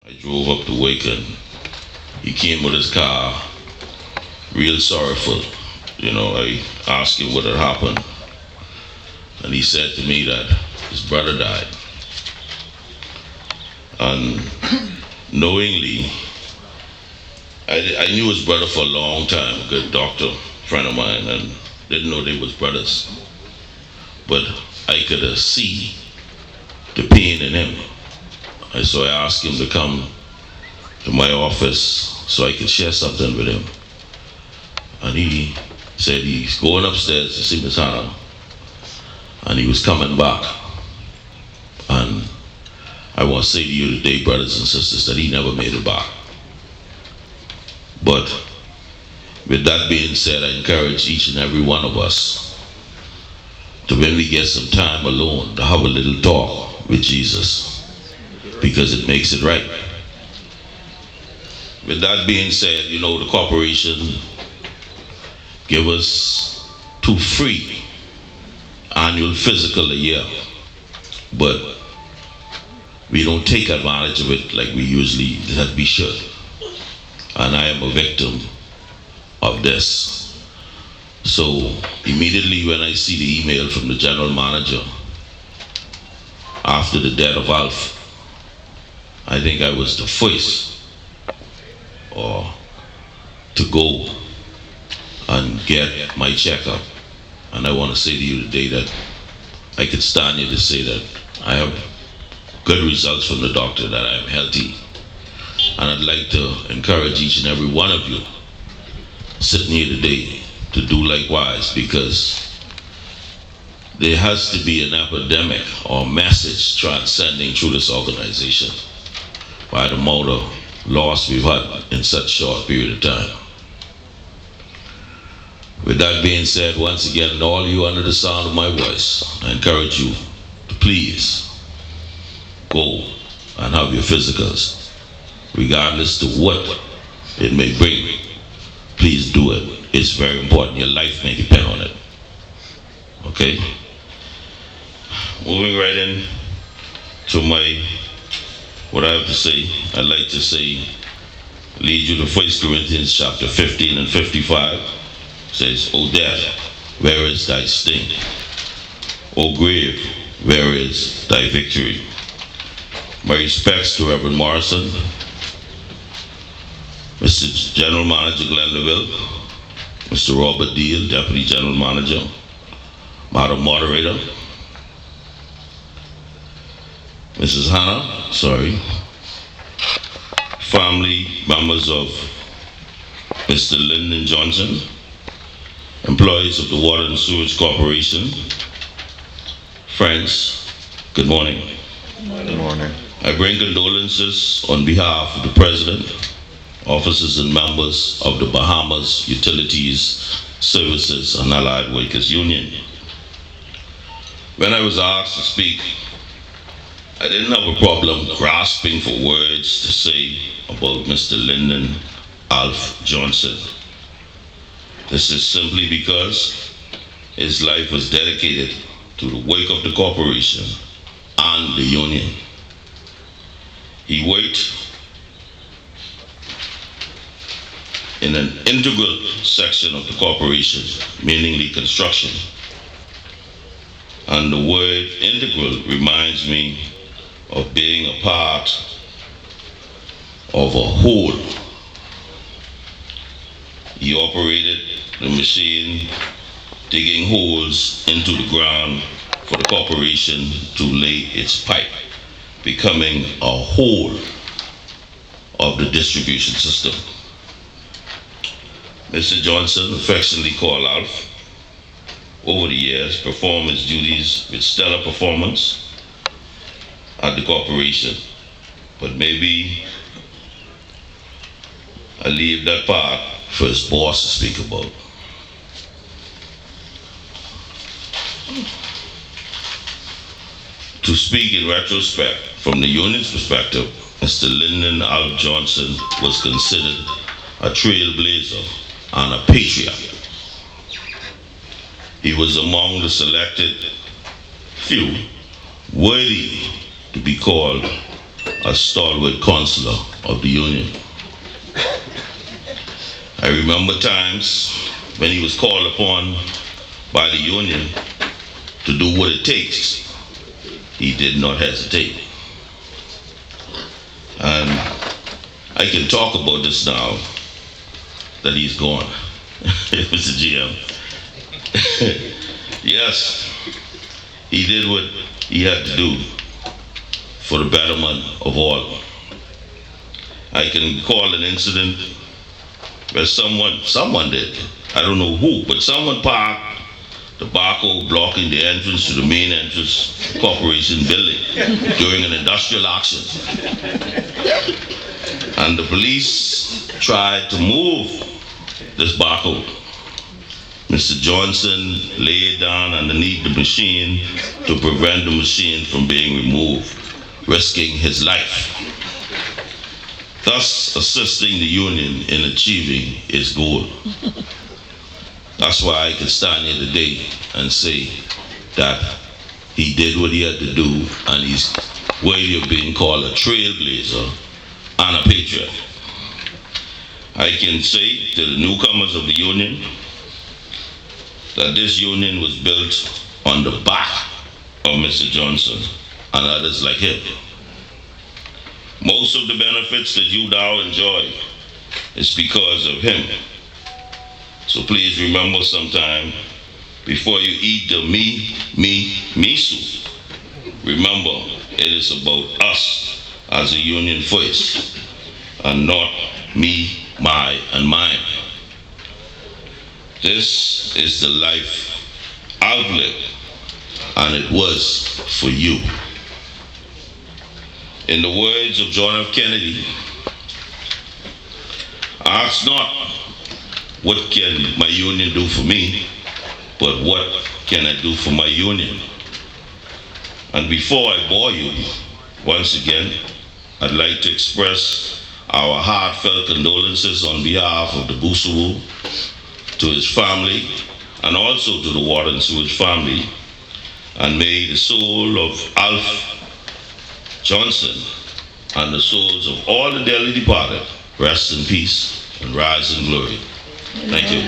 I drove up to Wake and he came with his car, real sorrowful. I asked him what had happened. And he said to me that his brother died. And knowingly, I knew his brother for a long time, a good doctor, friend of mine, and didn't know they was brothers. But I could see the pain in him. So I asked him to come to my office so I could share something with him. And he said he's going upstairs to see Miss Hannah. And he was coming back. And I want to say to you today, brothers and sisters, that he never made it back. But with that being said, I encourage each and every one of us to, when we get some time alone, to have a little talk with Jesus, because it makes it right. With that being said, the corporation give us 2 free annual physical a year, but we don't take advantage of it like we should. And I am a victim of this. So immediately when I see the email from the general manager after the death of Alf, I think I was the first to go and get my checkup. And I want to say to you today that I could stand here to say that I have good results from the doctor, that I am healthy. And I'd like to encourage each and every one of you sitting here today to do likewise, because there has to be an epidemic or message transcending through this organization by the amount of loss we've had in such a short period of time. With that being said, once again, all you under the sound of my voice, I encourage you to please go and have your physicals, regardless to what it may bring. Please do it. It's very important. Your life may depend on it. Okay? Moving right in to what I have to say, I'd like to say, lead you to 1 Corinthians chapter 15 and 55. It says, O death, where is thy sting? O grave, where is thy victory? My respects to Reverend Morrison, Mr. General Manager Glenn LaVille, Mr. Robert Deal, Deputy General Manager, Madam Moderator, Mrs. Hannah, family members of Mr. Linden Johnson, employees of the Water and Sewage Corporation, friends, good morning. Good morning. I bring condolences on behalf of the President, officers and members of the Bahamas Utilities Services and Allied Workers Union. When I was asked to speak, I didn't have a problem grasping for words to say about Mr. Linden Alf Johnson. This is simply because his life was dedicated to the work of the corporation and the union. He worked in an integral section of the corporation, meaning the construction. And the word integral reminds me of being a part of a whole. He operated the machine, digging holes into the ground for the corporation to lay its pipe, becoming a whole of the distribution system. Mr. Johnson, affectionately called Alf, over the years performed his duties with stellar performance at the corporation. But maybe I leave that part for his boss to speak about. To speak in retrospect, from the union's perspective, Mr. Linden Alf Johnson was considered a trailblazer and a patriot. He was among the selected few worthy to be called a stalwart counselor of the union. I remember times when he was called upon by the union to do what it takes. He did not hesitate. And I can talk about this now that he's gone, Mr. GM. Yes, he did what he had to do for the betterment of all. I can recall an incident where someone did, I don't know who, but someone parked the backhoe blocking the entrance to the main entrance corporation building during an industrial action. And the police tried to move this backhoe. Mr. Johnson laid down underneath the machine to prevent the machine from being removed, risking his life, thus assisting the union in achieving its goal. That's why I can stand here today and say that he did what he had to do, and he's worthy of being called a trailblazer and a patriot. I can say to the newcomers of the union that this union was built on the back of Mr. Johnson and others like him. Most of the benefits that you now enjoy is because of him. So please remember sometime, before you eat the me soup, remember it is about us as a union first, and not me, my, and mine. This is the life I've lived, and it was for you. In the words of John F. Kennedy, ask not what can my union do for me, but what can I do for my union? And before I bore you, once again, I'd like to express our heartfelt condolences on behalf of the BUSAWU to his family, and also to the water and sewage family. And may the soul of Alf Johnson and the souls of all the dearly departed rest in peace and rise in glory. Thank you.